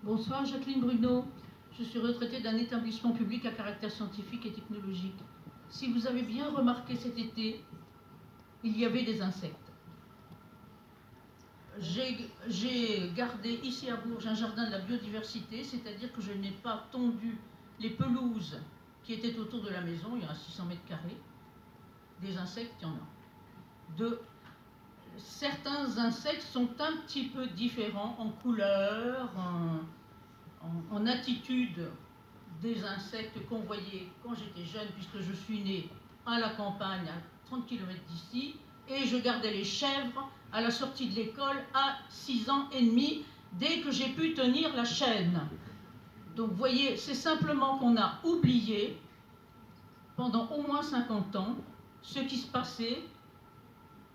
Bonsoir, Jacqueline Bruno. Je suis retraitée d'un établissement public à caractère scientifique et technologique. Si vous avez bien remarqué cet été, il y avait des insectes. J'ai gardé ici à Bourges un jardin de la biodiversité, c'est-à-dire que je n'ai pas tondu les pelouses qui étaient autour de la maison, il y en a 600 mètres carrés. Des insectes, il y en a. Certains insectes sont un petit peu différents en couleur, en attitude des insectes qu'on voyait quand j'étais jeune, puisque je suis née à la campagne, à 30 km d'ici, et je gardais les chèvres à la sortie de l'école à 6 ans et demi, dès que j'ai pu tenir la chaîne. Donc vous voyez, c'est simplement qu'on a oublié, pendant au moins 50 ans, ce qui se passait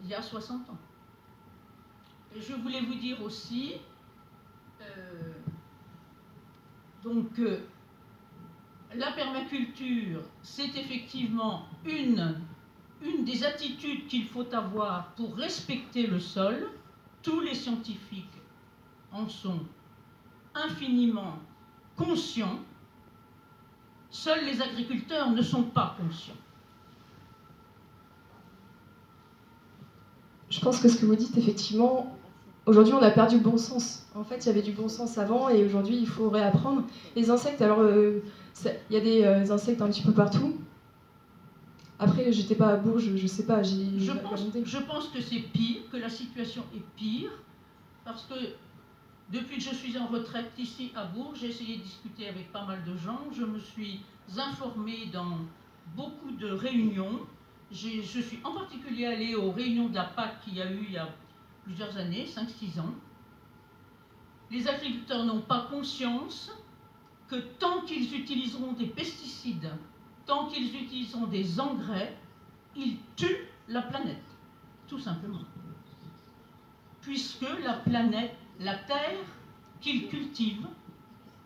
il y a 60 ans. Et je voulais vous dire aussi, la permaculture, c'est effectivement une des attitudes qu'il faut avoir pour respecter le sol. Tous les scientifiques en sont infiniment conscients. Seuls les agriculteurs ne sont pas conscients. Je pense que ce que vous dites, effectivement, aujourd'hui on a perdu le bon sens. En fait, il y avait du bon sens avant et aujourd'hui il faut réapprendre. Les insectes, alors il y a des insectes un petit peu partout. Après, j'étais pas à Bourges, je sais pas, je pense que c'est pire, que la situation est pire, parce que depuis que je suis en retraite ici à Bourges, j'ai essayé de discuter avec pas mal de gens, je me suis informée dans beaucoup de réunions. Je suis en particulier allée aux réunions de la PAC qu'il y a eu il y a plusieurs années, 5-6 ans. Les agriculteurs n'ont pas conscience que tant qu'ils utiliseront des pesticides, tant qu'ils utiliseront des engrais, ils tuent la planète, tout simplement. Puisque la planète, la Terre qu'ils cultivent,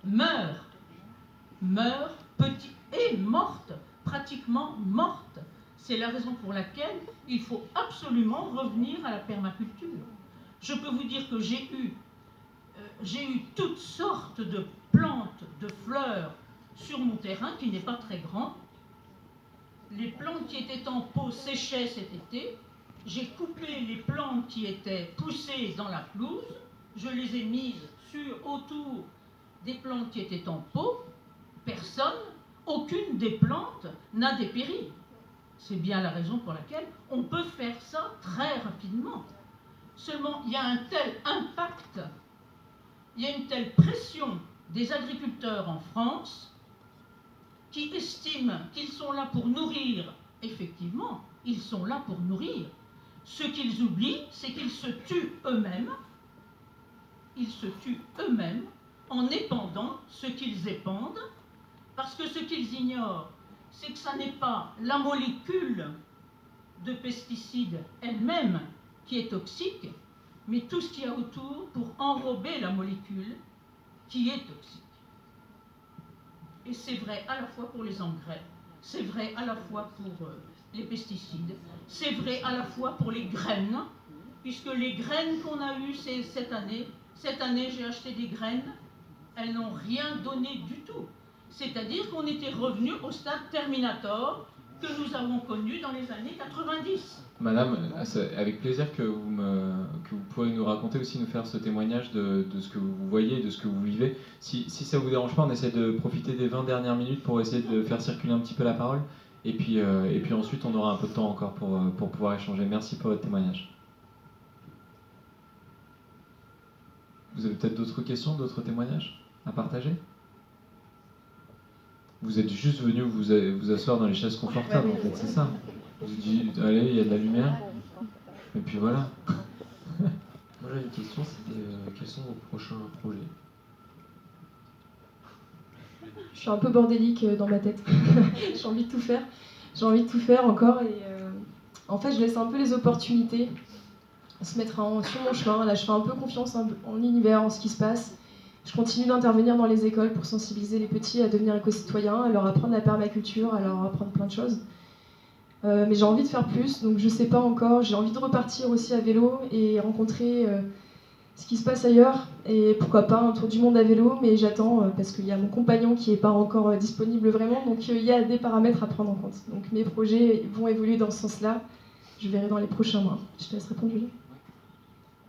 meurt petit et morte, pratiquement morte. C'est la raison pour laquelle il faut absolument revenir à la permaculture. Je peux vous dire que j'ai eu toutes sortes de plantes, de fleurs sur mon terrain qui n'est pas très grand. Les plantes qui étaient en pot séchaient cet été. J'ai coupé les plantes qui étaient poussées dans la pelouse. Je les ai mises autour des plantes qui étaient en pot. Aucune des plantes n'a dépéri. C'est bien la raison pour laquelle on peut faire ça très rapidement. Seulement, il y a un tel impact, il y a une telle pression des agriculteurs en France qui estiment qu'ils sont là pour nourrir. Effectivement, ils sont là pour nourrir. Ce qu'ils oublient, c'est qu'ils se tuent eux-mêmes. Ils se tuent eux-mêmes en épandant ce qu'ils épandent, parce que ce qu'ils ignorent, c'est que ça n'est pas la molécule de pesticide elle-même qui est toxique, mais tout ce qu'il y a autour pour enrober la molécule qui est toxique. Et c'est vrai à la fois pour les engrais, c'est vrai à la fois pour les pesticides, c'est vrai à la fois pour les graines, puisque les graines qu'on a eues cette année j'ai acheté des graines, elles n'ont rien donné du tout. C'est-à-dire qu'on était revenu au stade Terminator que nous avons connu dans les années 90. Madame, avec plaisir que vous pourrez nous raconter aussi, nous faire ce témoignage de ce que vous voyez, de ce que vous vivez. Si ça ne vous dérange pas, on essaie de profiter des 20 dernières minutes pour essayer de faire circuler un petit peu la parole. Et puis ensuite, on aura un peu de temps encore pour pouvoir échanger. Merci pour votre témoignage. Vous avez peut-être d'autres questions, d'autres témoignages à partager ? Vous êtes juste venu vous asseoir dans les chaises confortables, en fait, c'est ça. Vous dites, allez, il y a de la lumière, et puis voilà. Moi j'ai une question, c'était quels sont vos prochains projets ? Je suis un peu bordélique dans ma tête. J'ai envie de tout faire. J'ai envie de tout faire encore et en fait je laisse un peu les opportunités se mettre sur mon chemin. Là je fais un peu confiance en l'univers, en ce qui se passe. Je continue d'intervenir dans les écoles pour sensibiliser les petits à devenir éco-citoyens, à leur apprendre la permaculture, à leur apprendre plein de choses. Mais j'ai envie de faire plus, donc je sais pas encore. J'ai envie de repartir aussi à vélo et rencontrer ce qui se passe ailleurs, et pourquoi pas un tour du monde à vélo, mais j'attends parce qu'il y a mon compagnon qui n'est pas encore disponible vraiment, donc il y a des paramètres à prendre en compte. Donc mes projets vont évoluer dans ce sens-là, je verrai dans les prochains mois. Je te laisse répondre, Julie.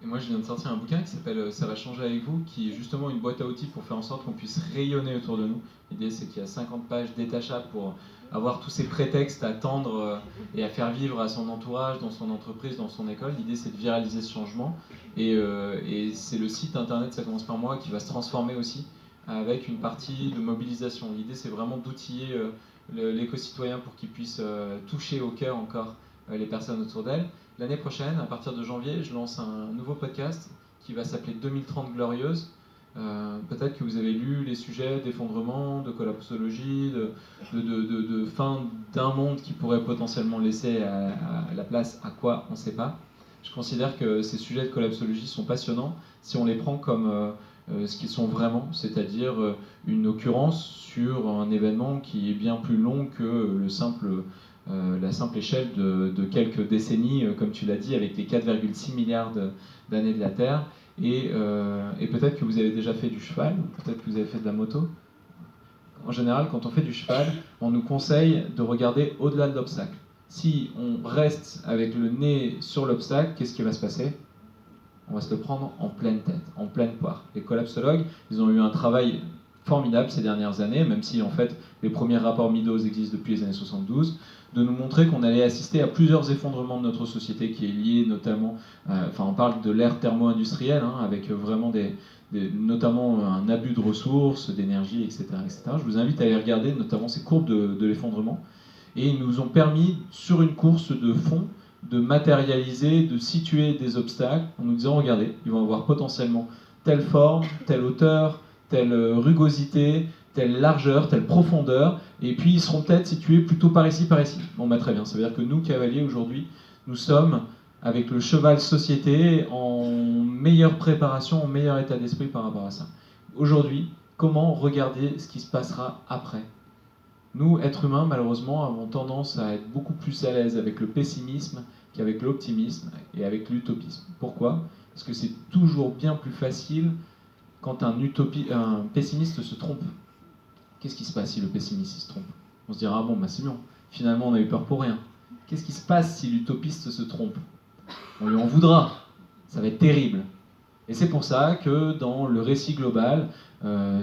Et moi, je viens de sortir un bouquin qui s'appelle Ça va changer avec vous, qui est justement une boîte à outils pour faire en sorte qu'on puisse rayonner autour de nous. L'idée, c'est qu'il y a 50 pages détachables pour avoir tous ces prétextes à tendre et à faire vivre à son entourage, dans son entreprise, dans son école. L'idée, c'est de viraliser ce changement. Et c'est le site internet Ça commence par moi qui va se transformer aussi avec une partie de mobilisation. L'idée, c'est vraiment d'outiller l'éco-citoyen pour qu'il puisse toucher au cœur encore les personnes autour d'elle. L'année prochaine, à partir de janvier, je lance un nouveau podcast qui va s'appeler 2030 Glorieuse. Peut-être que vous avez lu les sujets d'effondrement, de collapsologie, de fin d'un monde qui pourrait potentiellement laisser à la place à quoi, on ne sait pas. Je considère que ces sujets de collapsologie sont passionnants si on les prend comme ce qu'ils sont vraiment, c'est-à-dire une occurrence sur un événement qui est bien plus long que la simple échelle de quelques décennies, comme tu l'as dit, avec les 4,6 milliards d'années de la Terre. Et peut-être que vous avez déjà fait du cheval, peut-être que vous avez fait de la moto. En général, quand on fait du cheval, on nous conseille de regarder au-delà de l'obstacle. Si on reste avec le nez sur l'obstacle, qu'est-ce qui va se passer ? On va se le prendre en pleine tête, en pleine poire. Les collapsologues, ils ont eu un travail formidable ces dernières années, même si en fait les premiers rapports Meadows existent depuis les années 72, de nous montrer qu'on allait assister à plusieurs effondrements de notre société qui est lié notamment, on parle de l'ère thermo-industrielle, avec vraiment notamment un abus de ressources, d'énergie, etc., etc. Je vous invite à aller regarder notamment ces courbes de l'effondrement. Et ils nous ont permis, sur une course de fond, de matérialiser, de situer des obstacles en nous disant, regardez, ils vont avoir potentiellement telle forme, telle hauteur, telle rugosité, telle largeur, telle profondeur, et puis ils seront peut-être situés plutôt par ici, par ici. Bon, bah, très bien, ça veut dire que nous, cavaliers, aujourd'hui, nous sommes, avec le cheval société, en meilleure préparation, en meilleur état d'esprit par rapport à ça. Aujourd'hui, comment regarder ce qui se passera après ? Nous, êtres humains, malheureusement, avons tendance à être beaucoup plus à l'aise avec le pessimisme qu'avec l'optimisme et avec l'utopisme. Pourquoi ? Parce que c'est toujours bien plus facile quand un pessimiste se trompe. Qu'est-ce qui se passe si le pessimiste se trompe ? On se dira, ah bon, bah c'est bon, finalement on a eu peur pour rien. Qu'est-ce qui se passe si l'utopiste se trompe ? On lui en voudra, ça va être terrible. Et c'est pour ça que dans le récit global,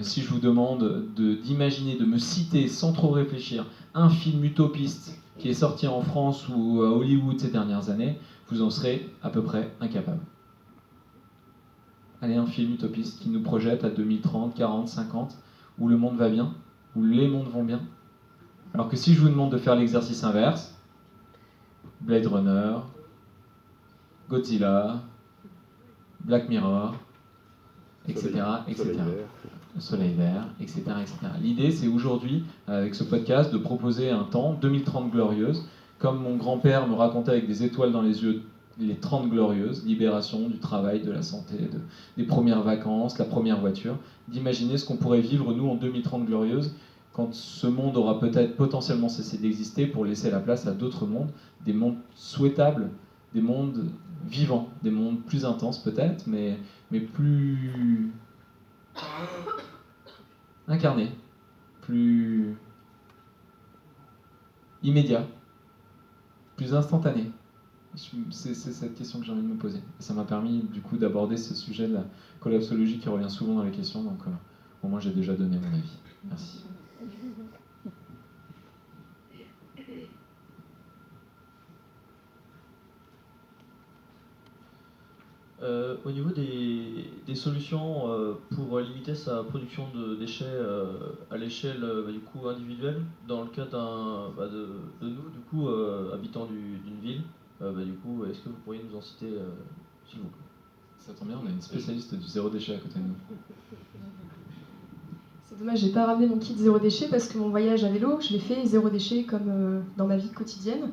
si je vous demande d'imaginer, de me citer sans trop réfléchir, un film utopiste qui est sorti en France ou à Hollywood ces dernières années, vous en serez à peu près incapable. Allez, un film utopiste qui nous projette à 2030, 40, 50, où le monde va bien, où les mondes vont bien. Alors que si je vous demande de faire l'exercice inverse, Blade Runner, Godzilla, Black Mirror, etc., etc. Soleil vert, etc., etc. L'idée, c'est aujourd'hui, avec ce podcast, de proposer un temps, 2030 glorieuse, comme mon grand-père me racontait avec des étoiles dans les yeux, les 30 glorieuses, libération du travail, de la santé, des premières vacances, la première voiture, d'imaginer ce qu'on pourrait vivre, nous, en 2030 glorieuse, quand ce monde aura peut-être potentiellement cessé d'exister pour laisser la place à d'autres mondes, des mondes souhaitables, des mondes vivants, des mondes plus intenses peut-être, mais plus incarnés, plus immédiats, plus instantanés. C'est cette question que j'ai envie de me poser. Et ça m'a permis du coup d'aborder ce sujet de la collapsologie qui revient souvent dans les questions, donc au moins j'ai déjà donné mon avis. Merci. Au niveau des solutions pour limiter sa production de déchets à l'échelle du coup individuelle, dans le cas de nous, du coup, habitants d'une ville, du coup, est-ce que vous pourriez nous en citer, s'il vous plaît ? Ça tombe bien, on a une spécialiste du zéro déchet à côté de nous. C'est dommage, j'ai pas ramené mon kit zéro déchet parce que mon voyage à vélo, je l'ai fait zéro déchet comme dans ma vie quotidienne.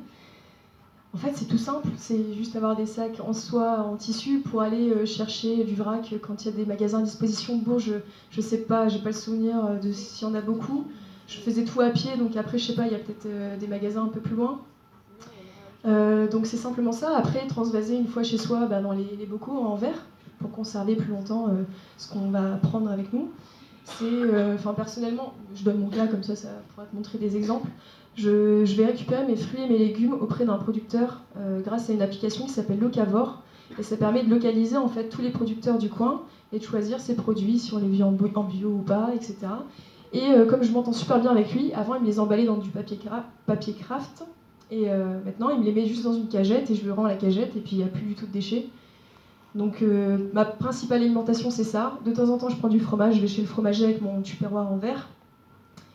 En fait, c'est tout simple, c'est juste avoir des sacs en soie, en tissu pour aller chercher du vrac quand il y a des magasins à disposition. Bon, je sais pas, j'ai pas le souvenir de s'il y en a beaucoup. Je faisais tout à pied, donc après, je sais pas, il y a peut-être des magasins un peu plus loin. Donc c'est simplement ça. Après, transvaser une fois chez soi dans les bocaux en verre pour conserver plus longtemps ce qu'on va prendre avec nous. Personnellement, je donne mon cas, comme ça pourra te montrer des exemples. Je vais récupérer mes fruits et mes légumes auprès d'un producteur grâce à une application qui s'appelle Locavore. Et ça permet de localiser en fait tous les producteurs du coin et de choisir ses produits, si on les vit en bio ou pas, etc. Et comme je m'entends super bien avec lui, avant il me les emballait dans du papier craft. Et maintenant il me les met juste dans une cagette et je lui rends la cagette et puis il n'y a plus du tout de déchets. Donc ma principale alimentation c'est ça. De temps en temps je prends du fromage, je vais chez le fromager avec mon tupperware en verre.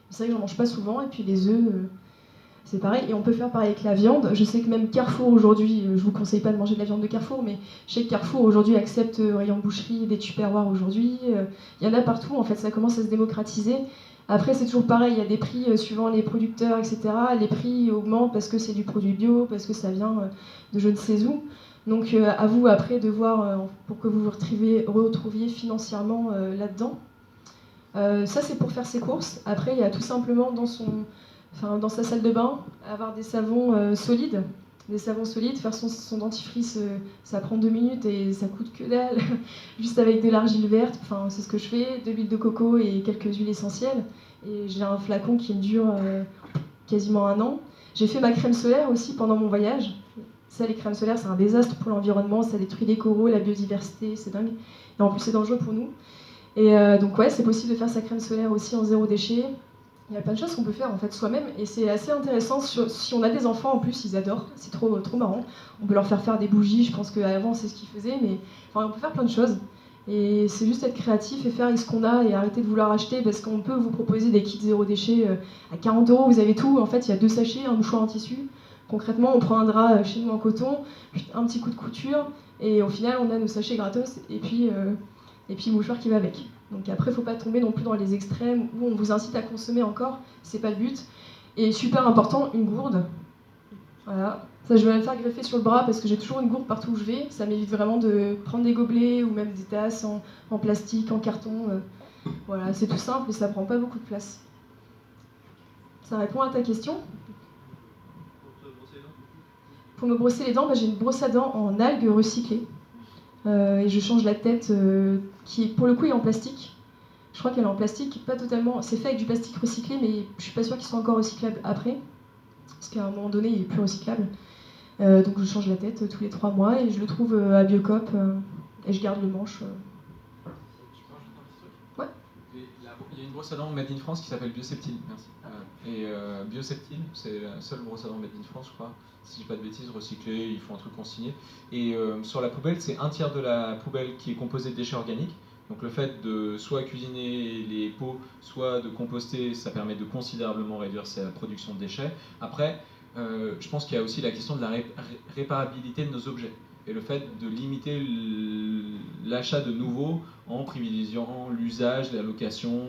C'est vrai que j'en mange pas souvent. Et puis les œufs, c'est pareil. Et on peut faire pareil avec la viande. Je sais que même Carrefour aujourd'hui, je vous conseille pas de manger de la viande de Carrefour, mais je sais que Carrefour aujourd'hui accepte rayon boucherie, des tupperwares aujourd'hui. Il y en a partout, en fait, ça commence à se démocratiser. Après, c'est toujours pareil, il y a des prix suivant les producteurs, etc. Les prix augmentent parce que c'est du produit bio, parce que ça vient de je ne sais où. Donc à vous après de voir pour que vous vous retrouviez financièrement là-dedans. Ça, c'est pour faire ses courses. Après, il y a tout simplement dans sa salle de bain, avoir des savons solides. Des savons solides, faire son dentifrice, ça prend 2 minutes et ça coûte que dalle. Juste avec de l'argile verte, c'est ce que je fais, de l'huile de coco et quelques huiles essentielles. Et j'ai un flacon qui me dure quasiment 1 an. J'ai fait ma crème solaire aussi pendant mon voyage. Ça, les crèmes solaires, c'est un désastre pour l'environnement, ça détruit les coraux, la biodiversité, c'est dingue. Et en plus, c'est dangereux pour nous. Et donc ouais, c'est possible de faire sa crème solaire aussi en 0 déchet. Il y a plein de choses qu'on peut faire en fait soi-même et c'est assez intéressant. Si on a des enfants en plus, ils adorent, c'est trop marrant. On peut leur faire des bougies, je pense qu'avant c'est ce qu'ils faisaient, mais on peut faire plein de choses. Et c'est juste être créatif et faire avec ce qu'on a et arrêter de vouloir acheter parce qu'on peut vous proposer des kits 0 déchet à 40 €, vous avez tout. En fait, il y a 2 sachets, un mouchoir en tissu. Concrètement, on prend un drap chez nous en coton, un petit coup de couture et au final, on a nos sachets gratos et puis le mouchoir qui va avec. Donc après, il ne faut pas tomber non plus dans les extrêmes où on vous incite à consommer encore, c'est pas le but. Et super important, une gourde. Voilà. Ça, je vais me faire greffer sur le bras parce que j'ai toujours une gourde partout où je vais. Ça m'évite vraiment de prendre des gobelets ou même des tasses en plastique, en carton. Voilà, c'est tout simple et ça prend pas beaucoup de place. Ça répond à ta question ? Pour me brosser les dents, j'ai une brosse à dents en algues recyclées. Et je change la tête qui, pour le coup, est en plastique. Je crois qu'elle est en plastique, pas totalement. C'est fait avec du plastique recyclé, mais je suis pas sûre qu'il soit encore recyclable après. Parce qu'à un moment donné, il est plus recyclable. Donc je change la tête tous les 3 mois et je le trouve à Biocop et je garde le manche. Ouais. Il y a une brosse à dents made in France qui s'appelle Bioseptile, merci. Bioseptile, c'est la seule brosse à dents made in France, je crois. Si je dis pas de bêtises, recyclée, ils font un truc consigné. Et sur la poubelle, c'est 1/3 de la poubelle qui est composée de déchets organiques. Donc le fait de soit cuisiner les pots, soit de composter, ça permet de considérablement réduire sa production de déchets. Après, je pense qu'il y a aussi la question de la réparabilité de nos objets. Et le fait de limiter l'achat de nouveaux en privilégiant l'usage, la location,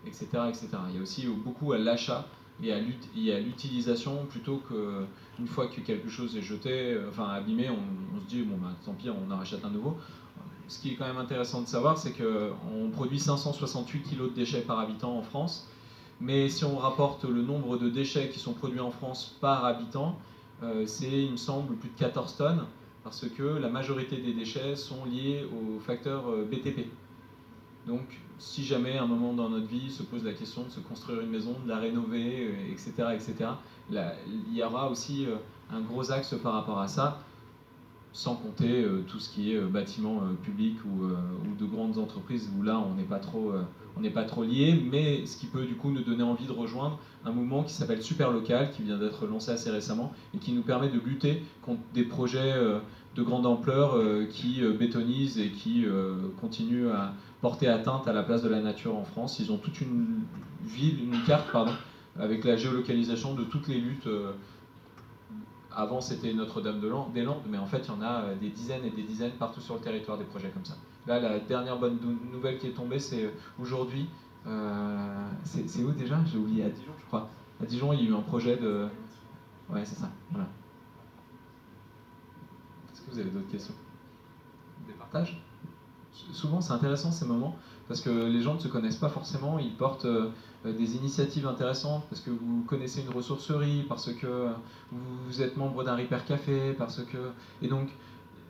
etc., etc. Il y a aussi beaucoup à l'achat et à l'utilisation plutôt qu'une fois que quelque chose est jeté, abîmé, on se dit bon bah tant pis, on en rachète un nouveau. Ce qui est quand même intéressant de savoir, c'est qu'on produit 568 kg de déchets par habitant en France, mais si on rapporte le nombre de déchets qui sont produits en France par habitant, c'est, il me semble, plus de 14 tonnes, parce que la majorité des déchets sont liés au facteur BTP. Donc, si jamais à un moment dans notre vie se pose la question de se construire une maison, de la rénover, etc., il y aura aussi un gros axe par rapport à ça, sans compter tout ce qui est bâtiment public ou de grandes entreprises où là on n'est pas trop lié, mais ce qui peut du coup nous donner envie de rejoindre un mouvement qui s'appelle Super Local, qui vient d'être lancé assez récemment et qui nous permet de lutter contre des projets de grande ampleur qui bétonisent et qui continuent à porter atteinte à la place de la nature en France. Ils ont toute une carte avec la géolocalisation de toutes les luttes. Avant, c'était Notre-Dame-des-Landes, mais en fait, il y en a des dizaines et des dizaines partout sur le territoire, des projets comme ça. Là, la dernière bonne nouvelle qui est tombée, c'est aujourd'hui, c'est où déjà? J'ai oublié, à Dijon, je crois. À Dijon, il y a eu un projet de... Ouais, c'est ça, voilà. Est-ce que vous avez d'autres questions? Des partages? Souvent, c'est intéressant ces moments, parce que les gens ne se connaissent pas forcément, ils portent des initiatives intéressantes, parce que vous connaissez une ressourcerie, parce que vous êtes membre d'un Repair Café, parce que... Et donc,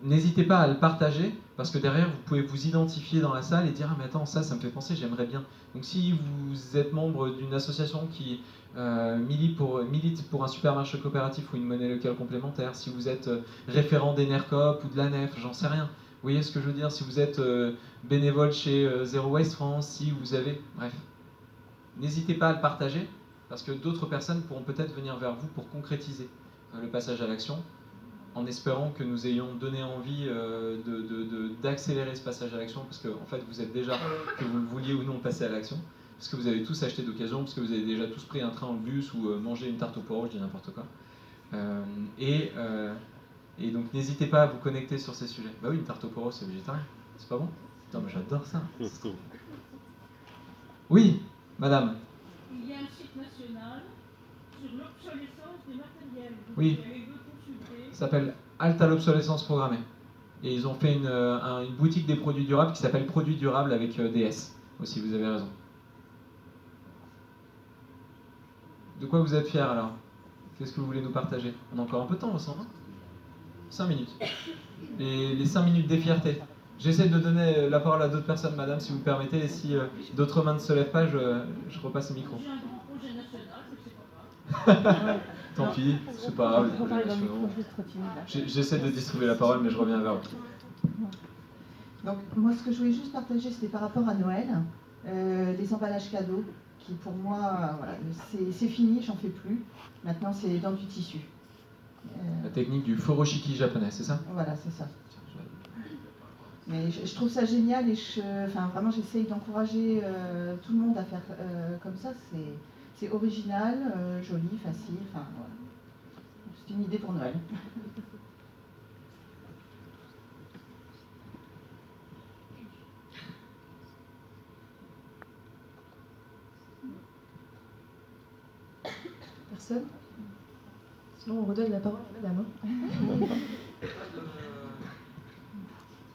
n'hésitez pas à le partager, parce que derrière, vous pouvez vous identifier dans la salle et dire « Ah mais attends, ça me fait penser, j'aimerais bien ». Donc si vous êtes membre d'une association qui milite pour un supermarché coopératif ou une monnaie locale complémentaire, si vous êtes référent d'Enercop ou de la NEF, j'en sais rien. Vous voyez ce que je veux dire? Si vous êtes bénévole chez Zero Waste France, si vous avez... Bref. N'hésitez pas à le partager, parce que d'autres personnes pourront peut-être venir vers vous pour concrétiser le passage à l'action, en espérant que nous ayons donné envie d'accélérer ce passage à l'action, parce que en fait vous êtes déjà, que vous le vouliez ou non, passé à l'action, parce que vous avez tous acheté d'occasion, parce que vous avez déjà tous pris un train ou le bus, ou mangé une tarte au poireau, je dis n'importe quoi. Et donc n'hésitez pas à vous connecter sur ces sujets. Bah oui, une tarte au poireau c'est végétarien, c'est pas bon? Putain, mais j'adore ça. Oui, madame. Il y a un site national sur l'obsolescence des matériels. Oui. Ça s'appelle Halte à l'obsolescence programmée. Et ils ont fait une boutique des produits durables qui s'appelle Produits durables avec DS. Aussi, vous avez raison. De quoi vous êtes fiers alors? Qu'est-ce que vous voulez nous partager? On a encore un peu de temps, ensemble. 5 minutes. Les 5 minutes des fiertés. J'essaie de donner la parole à d'autres personnes, madame, si vous me permettez. Et si d'autres mains ne se lèvent pas, je repasse le micro. J'ai un grand projet national, c'est pas grave. Tant pis, c'est pas grave. Les projets nationaux. J'essaie de distribuer la parole, mais je reviens vers vous. Donc, moi, ce que je voulais juste partager, c'était par rapport à Noël, les emballages cadeaux, qui pour moi, voilà, c'est fini, j'en fais plus. Maintenant, c'est dans du tissu. La technique du furoshiki japonais, c'est ça? Voilà, c'est ça. Mais je trouve ça génial et vraiment, j'essaye d'encourager tout le monde à faire comme ça. C'est original, joli, facile. Enfin, voilà. C'est une idée pour Noël. Personne? Sinon, on redonne la parole à madame.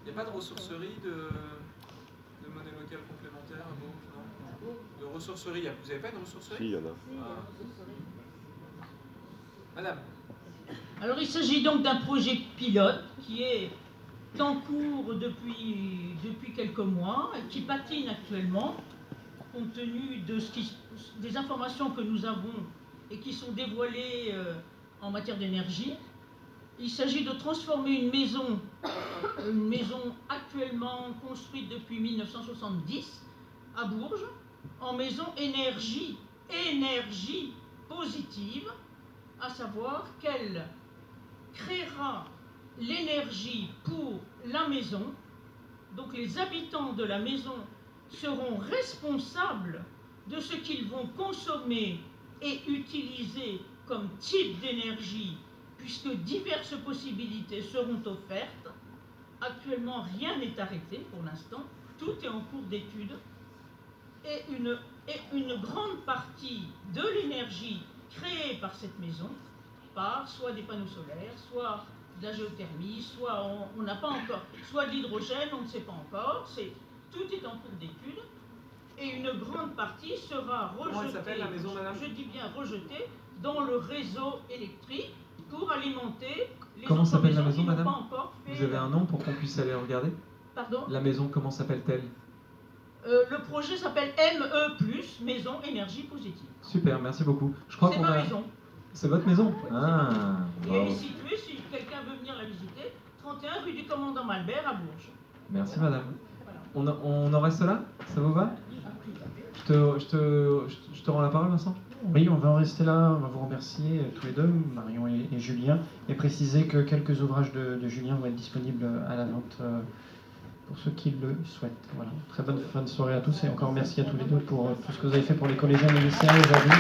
Il n'y a pas de ressourcerie de monnaie locale complémentaire à Bourges, non? De ressourcerie, vous n'avez pas de ressourcerie? Si, il y en a. Madame. Alors il s'agit donc d'un projet pilote qui est en cours depuis quelques mois et qui patine actuellement compte tenu des informations que nous avons et qui sont dévoilées en matière d'énergie. Il s'agit de transformer une maison actuellement construite depuis 1970 à Bourges en maison énergie positive, à savoir qu'elle créera l'énergie pour la maison. Donc les habitants de la maison seront responsables de ce qu'ils vont consommer et utiliser comme type d'énergie, puisque diverses possibilités seront offertes. Actuellement, rien n'est arrêté pour l'instant, tout est en cours d'étude, et une grande partie de l'énergie créée par cette maison, par soit des panneaux solaires, soit de la géothermie, soit on n'a pas encore, soit de l'hydrogène, on ne sait pas encore, tout est en cours d'étude, et une grande partie sera rejetée. Comment elle s'appelle la maison, madame? Je dis bien rejetée dans le réseau électrique pour alimenter les Comment s'appelle la maisons maison, qui n'ont madame? pas encore fait. Vous avez un nom pour qu'on puisse aller regarder? Pardon? La maison, comment s'appelle-t-elle? Le projet s'appelle ME+, Maison Énergie Positive. Super, merci beaucoup. Je crois C'est qu'on ma a... maison. C'est votre maison? Ah, Et elle bravo. est située, si quelqu'un veut venir la visiter, 31 rue du Commandant Malbert à Bourges. Merci madame. Voilà. On en reste là? Ça vous va? Je te rends la parole, Vincent? Oui, on va en rester là. On va vous remercier tous les deux, Marion et Julien, et préciser que quelques ouvrages de Julien vont être disponibles à la vente pour ceux qui le souhaitent. Voilà. Très bonne fin de soirée à tous et encore merci à tous les deux pour tout ce que vous avez fait pour les collégiens et les lycéens aujourd'hui.